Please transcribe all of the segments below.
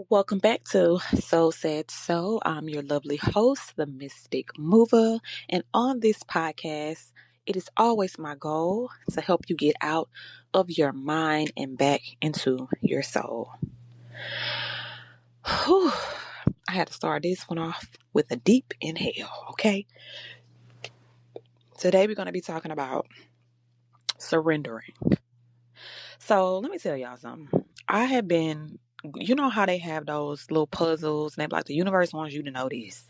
Welcome back to So Said So. I'm your lovely host, the Mystic Mover. And on this podcast, it is always my goal to help you get out of your mind and back into your soul. Whew. I had to start this one off with a deep inhale, okay? Today we're going to be talking about surrendering. So let me tell y'all something. I have been, you know how they have those little puzzles, and they're like, the universe wants you to know this.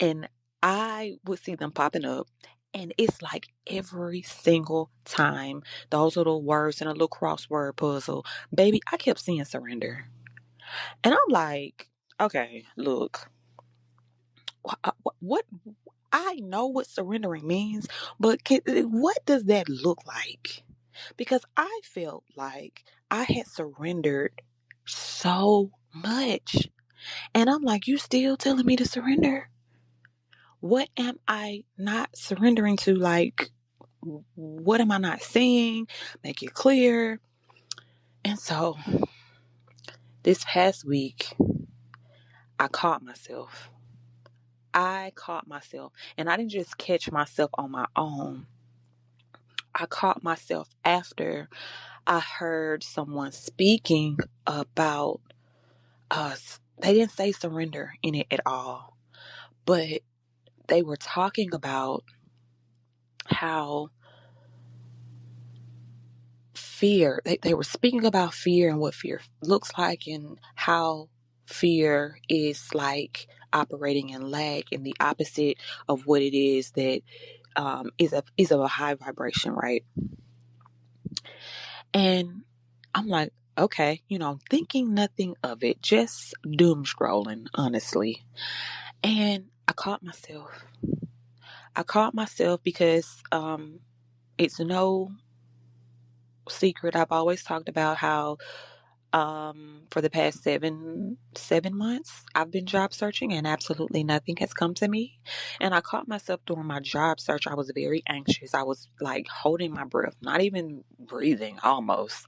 And I would see them popping up. And it's like every single time those little words in a little crossword puzzle, baby, I kept seeing surrender. And I'm like, okay, look, what I know what surrendering means, but what does that look like? Because I felt like I had surrendered so much. And I'm like, you still telling me to surrender? What am I not surrendering to? Like, what am I not saying? Make it clear. And so this past week, I caught myself. And I didn't just catch myself on my own. I caught myself after I heard someone speaking about us. They didn't say surrender in it at all, but they were talking about how fear, they were speaking about fear and what fear looks like and how fear is like operating in lack and the opposite of what it is that is of a high vibration, right? And I'm like, okay, thinking nothing of it, just doom scrolling, honestly. And I caught myself because it's no secret. I've always talked about how for the past seven months I've been job searching and absolutely nothing has come to me. And I caught myself during my job search. I was very anxious. I was like holding my breath, not even breathing almost.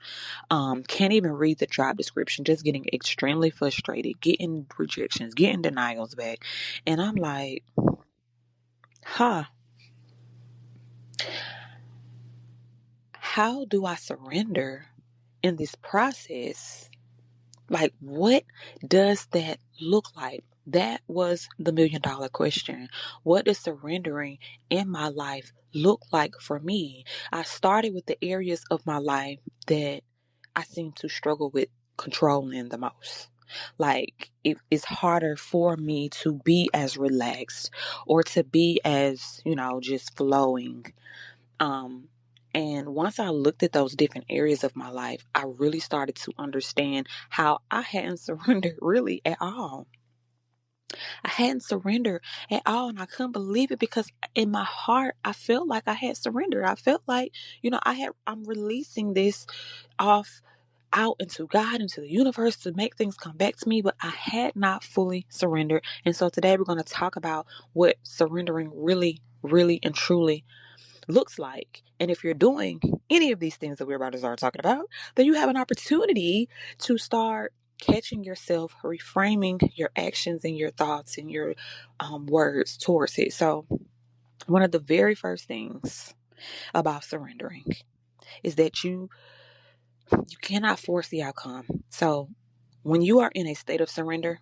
Can't even read the job description, just getting extremely frustrated, getting rejections, getting denials back. And I'm like, huh, how do I surrender in this process? Like, what does that look like? That was the $1,000,000 question. What does surrendering in my life look like for me? I started with the areas of my life that I seem to struggle with controlling the most. Like, it is harder for me to be as relaxed or to be as, just flowing. Um, and once I looked at those different areas of my life, I really started to understand how I hadn't surrendered really at all. I hadn't surrendered at all, and I couldn't believe it because in my heart, I felt like I had surrendered. I felt like, I'm releasing this off out into God, into the universe to make things come back to me, but I had not fully surrendered. And so today we're going to talk about what surrendering really, really, and truly looks like. And if you're doing any of these things that we're about to start talking about, then you have an opportunity to start catching yourself, reframing your actions and your thoughts and your words towards it. So, one of the very first things about surrendering is that you cannot force the outcome. So, when you are in a state of surrender,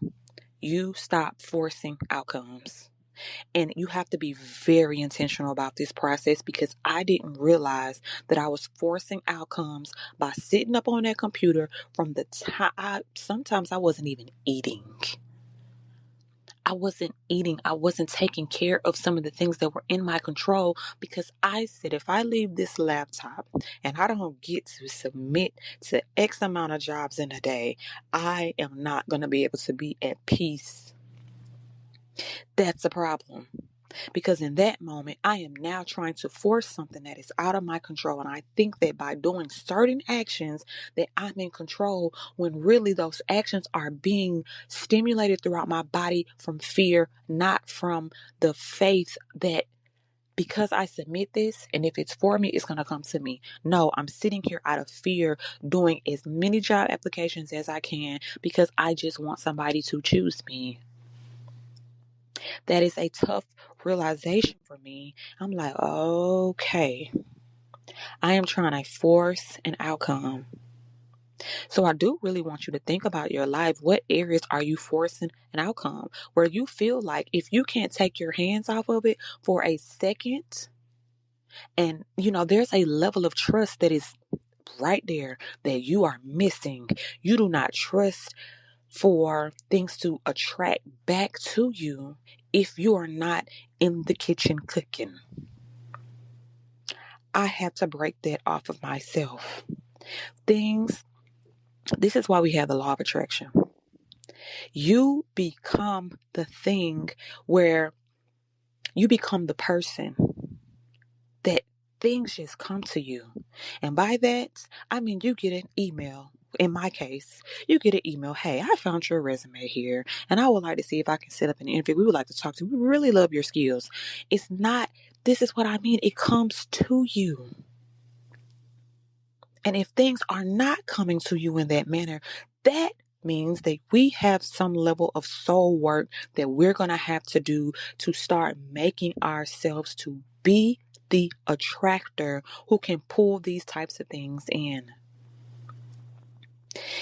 you stop forcing outcomes. And you have to be very intentional about this process because I didn't realize that I was forcing outcomes by sitting up on that computer from the time sometimes I wasn't even eating. I wasn't eating. I wasn't taking care of some of the things that were in my control because I said, if I leave this laptop and I don't get to submit to X amount of jobs in a day, I am not going to be able to be at peace. That's a problem. Because in that moment, I am now trying to force something that is out of my control. And I think that by doing certain actions that I'm in control, when really those actions are being stimulated throughout my body from fear, not from the faith that because I submit this, and if it's for me, it's going to come to me. No, I'm sitting here out of fear doing as many job applications as I can because I just want somebody to choose me. That is a tough realization for me. I'm like, okay, I am trying to force an outcome. So I do really want you to think about your life. What areas are you forcing an outcome where you feel like if you can't take your hands off of it for a second, and there's a level of trust that is right there that you are missing. You do not trust for things to attract back to you if you are not in the kitchen cooking. I have to break that off of myself. This is why we have the law of attraction. You become the thing where you become the person that things just come to you. And by that, I mean you get an email. In my case, you get an email. Hey, I found your resume here and I would like to see if I can set up an interview. We would like to talk to you. We really love your skills. It's not, this is what I mean. It comes to you. And if things are not coming to you in that manner, that means that we have some level of soul work that we're going to have to do to start making ourselves to be the attractor who can pull these types of things in.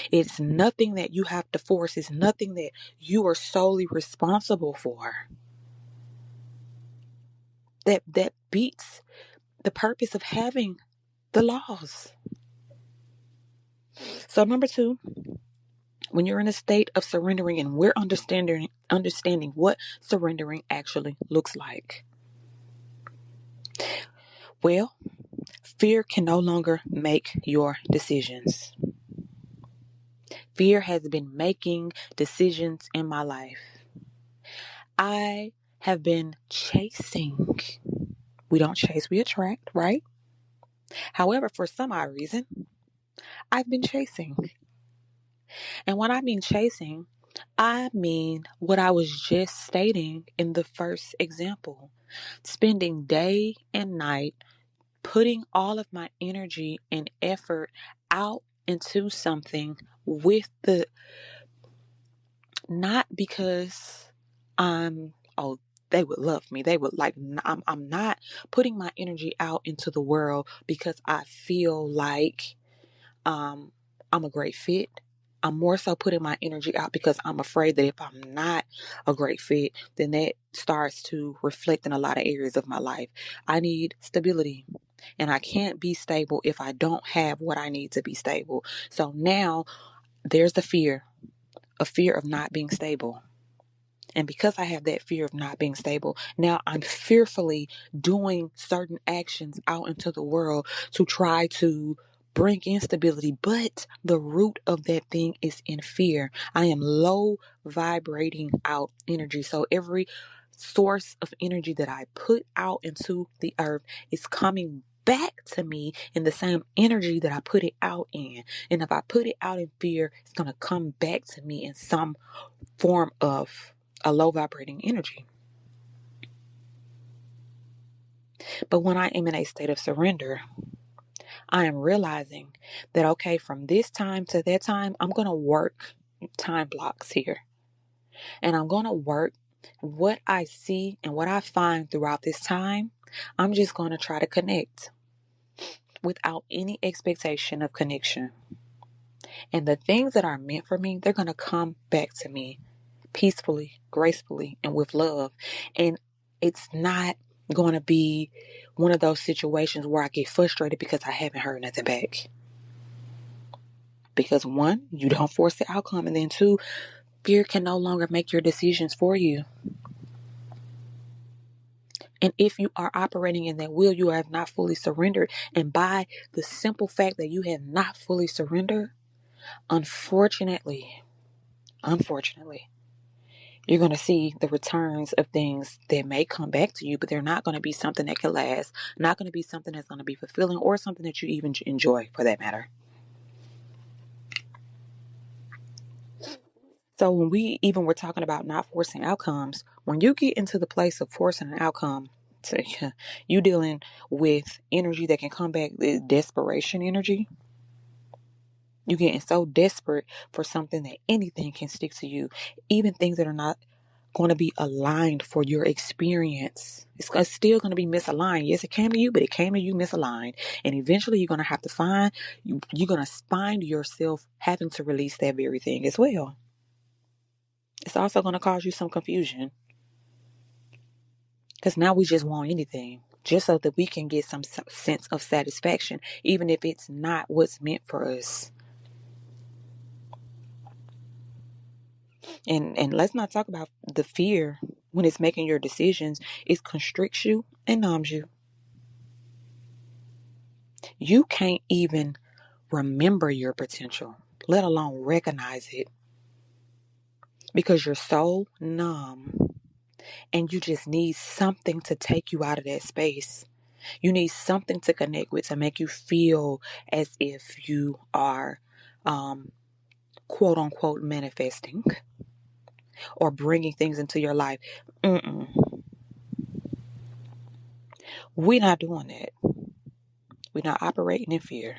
It's nothing that you have to force. It's nothing that you are solely responsible for. That beats the purpose of having the laws. So number 2, when you're in a state of surrendering, and we're understanding what surrendering actually looks like. Well, fear can no longer make your decisions. Fear has been making decisions in my life. I have been chasing. We don't chase, we attract, right? However, for some odd reason, I've been chasing. And when I mean chasing, I mean what I was just stating in the first example. Spending day and night, putting all of my energy and effort out into something with not because they would love me. They would like, I'm not putting my energy out into the world because I feel like I'm a great fit. I'm more so putting my energy out because I'm afraid that if I'm not a great fit, then that starts to reflect in a lot of areas of my life. I need stability, and I can't be stable if I don't have what I need to be stable. So now there's the fear, a fear of not being stable. And because I have that fear of not being stable, now I'm fearfully doing certain actions out into the world to try to bring instability. But the root of that thing is in fear. I am low vibrating out energy. So every source of energy that I put out into the earth is coming back to me in the same energy that I put it out in. And if I put it out in fear, it's going to come back to me in some form of a low vibrating energy. But when I am in a state of surrender, I am realizing that, okay, from this time to that time, I'm going to work time blocks here. And I'm going to work what I see and what I find throughout this time. I'm just going to try to connect without any expectation of connection. And the things that are meant for me, they're going to come back to me peacefully, gracefully, and with love. And it's not going to be one of those situations where I get frustrated because I haven't heard nothing back. Because 1, you don't force the outcome. And then 2, fear can no longer make your decisions for you. And if you are operating in that will, you have not fully surrendered. And by the simple fact that you have not fully surrendered, unfortunately, you're going to see the returns of things that may come back to you, but they're not going to be something that can last, not going to be something that's going to be fulfilling or something that you even enjoy for that matter. So when we even were talking about not forcing outcomes, when you get into the place of forcing an outcome, So you dealing with energy that can come back, desperation energy. You getting so desperate for something that anything can stick to you, even things that are not going to be aligned for your experience. It's still going to be misaligned. Yes, it came to you, but it came to you misaligned. And eventually you're going to have to you're going to find yourself having to release that very thing as well. It's also going to cause you some confusion because now we just want anything just so that we can get some sense of satisfaction, even if it's not what's meant for us. And let's not talk about the fear when it's making your decisions. It constricts you and numbs you. You can't even remember your potential, let alone recognize it, because you're so numb and you just need something to take you out of that space. You need something to connect with to make you feel as if you are, quote unquote, manifesting or bringing things into your life. Mm-mm. We're not doing that. We're not operating in fear.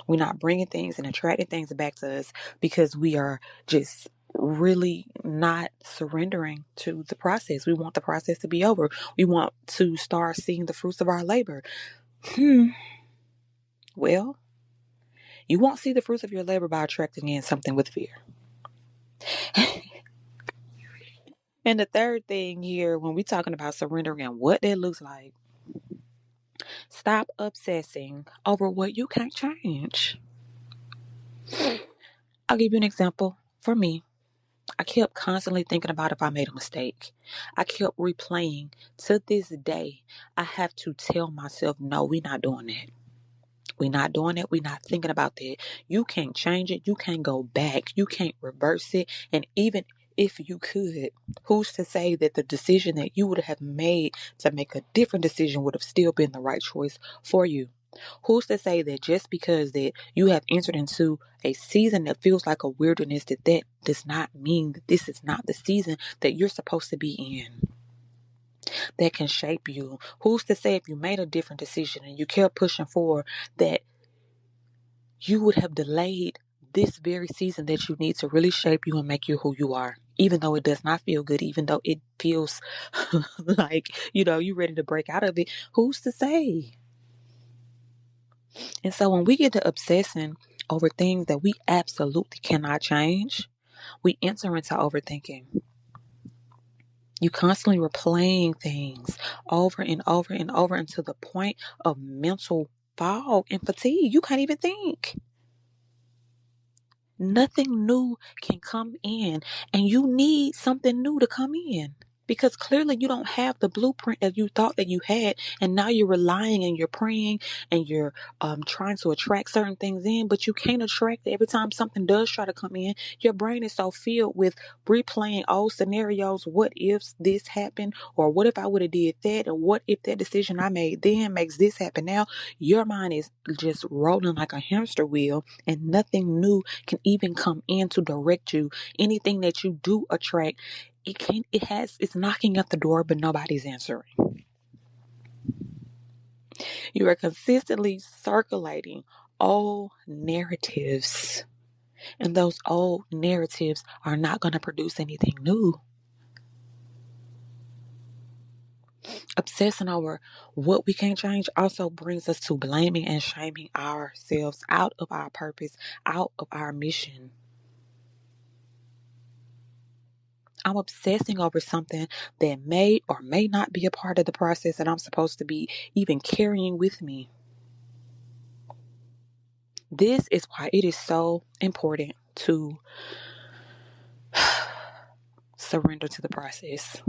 We're not bringing things and attracting things back to us because we are just really not surrendering to the process. We want the process to be over. We want to start seeing the fruits of our labor. Well, you won't see the fruits of your labor by attracting in something with fear. And the third thing here, when we're talking about surrendering and what that looks like, stop obsessing over what you can't change. I'll give you an example. For me, I kept constantly thinking about if I made a mistake. I kept replaying. To this day, I have to tell myself, no, we're not doing that. We're not doing it. We're not thinking about that. You can't change it. You can't go back. You can't reverse it. And even if you could, who's to say that the decision that you would have made to make a different decision would have still been the right choice for you? Who's to say that just because that you have entered into a season that feels like a wilderness, that does not mean that this is not the season that you're supposed to be in, that can shape you? Who's to say if you made a different decision and you kept pushing forward that you would have delayed this very season that you need to really shape you and make you who you are, even though it does not feel good, even though it feels like, you're ready to break out of it? Who's to say? And so when we get to obsessing over things that we absolutely cannot change, we enter into overthinking. You constantly replaying things over and over and over until the point of mental fog and fatigue. You can't even think. Nothing new can come in, and you need something new to come in because clearly you don't have the blueprint that you thought that you had, and now you're relying and you're praying and you're trying to attract certain things in, but you can't attract it. Every time something does try to come in, your brain is so filled with replaying old scenarios. What if this happened, or what if I would have did that, or what if that decision I made then makes this happen now? Your mind is just rolling like a hamster wheel, and nothing new can even come in to direct you. Anything that you do attract, it's knocking at the door, but nobody's answering. You are consistently circulating old narratives, and those old narratives are not going to produce anything new. Obsessing over what we can't change also brings us to blaming and shaming ourselves out of our purpose, out of our mission. I'm obsessing over something that may or may not be a part of the process that I'm supposed to be even carrying with me. This is why it is so important to surrender to the process.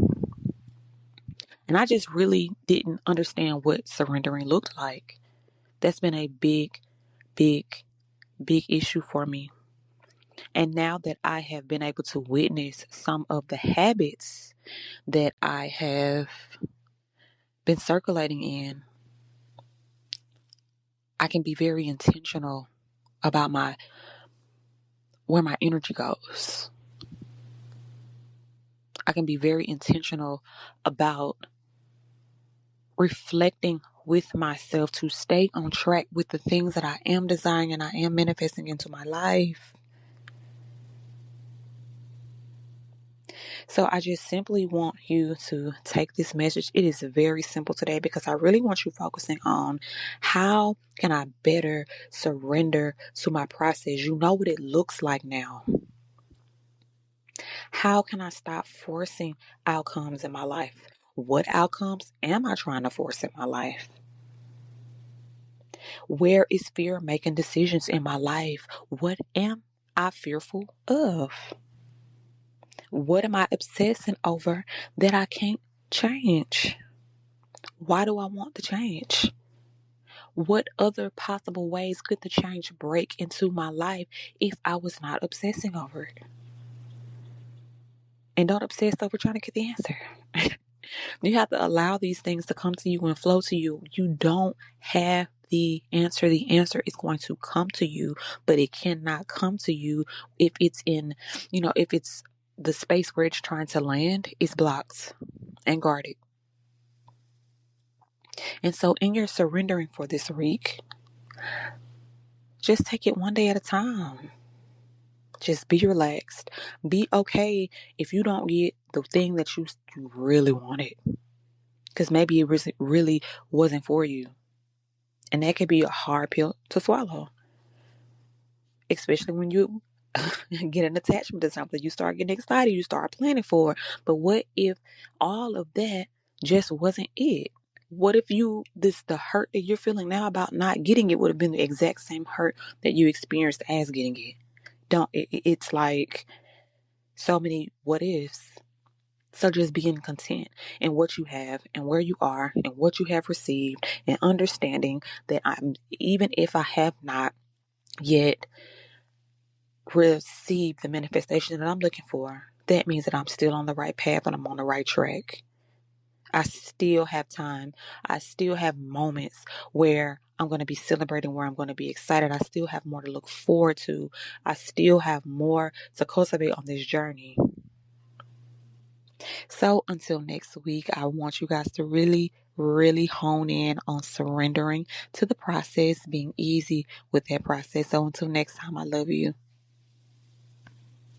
And I just really didn't understand what surrendering looked like. That's been a big, big, big issue for me. And now that I have been able to witness some of the habits that I have been circulating in, I can be very intentional about where my energy goes. I can be very intentional about reflecting with myself to stay on track with the things that I am desiring and I am manifesting into my life. So I just simply want you to take this message. It is very simple today because I really want you focusing on how can I better surrender to my process. You know what it looks like now. How can I stop forcing outcomes in my life? What outcomes am I trying to force in my life? Where is fear making decisions in my life? What am I fearful of? What am I obsessing over that I can't change? Why do I want the change? What other possible ways could the change break into my life if I was not obsessing over it? And don't obsess over trying to get the answer. You have to allow these things to come to you and flow to you. You don't have the answer. The answer is going to come to you, but it cannot come to you if it's in, if it's the space where it's trying to land is blocked and guarded. And so in your surrendering for this week, just take it one day at a time. Just be relaxed. Be okay if you don't get the thing that you really wanted. Because maybe it really wasn't for you. And that could be a hard pill to swallow. Especially when you get an attachment to something. You start getting excited. You start planning for it. But what if all of that just wasn't it? What if the hurt that you're feeling now about not getting it would have been the exact same hurt that you experienced as getting it? It's like so many what ifs. So just being content in what you have and where you are and what you have received and understanding that even if I have not yet received the manifestation that I'm looking for, that means that I'm still on the right path and I'm on the right track. I still have time. I still have moments where I'm going to be celebrating, where I'm going to be excited. I still have more to look forward to. I still have more to cultivate on this journey. So until next week, I want you guys to really, really hone in on surrendering to the process, being easy with that process. So until next time, I love you.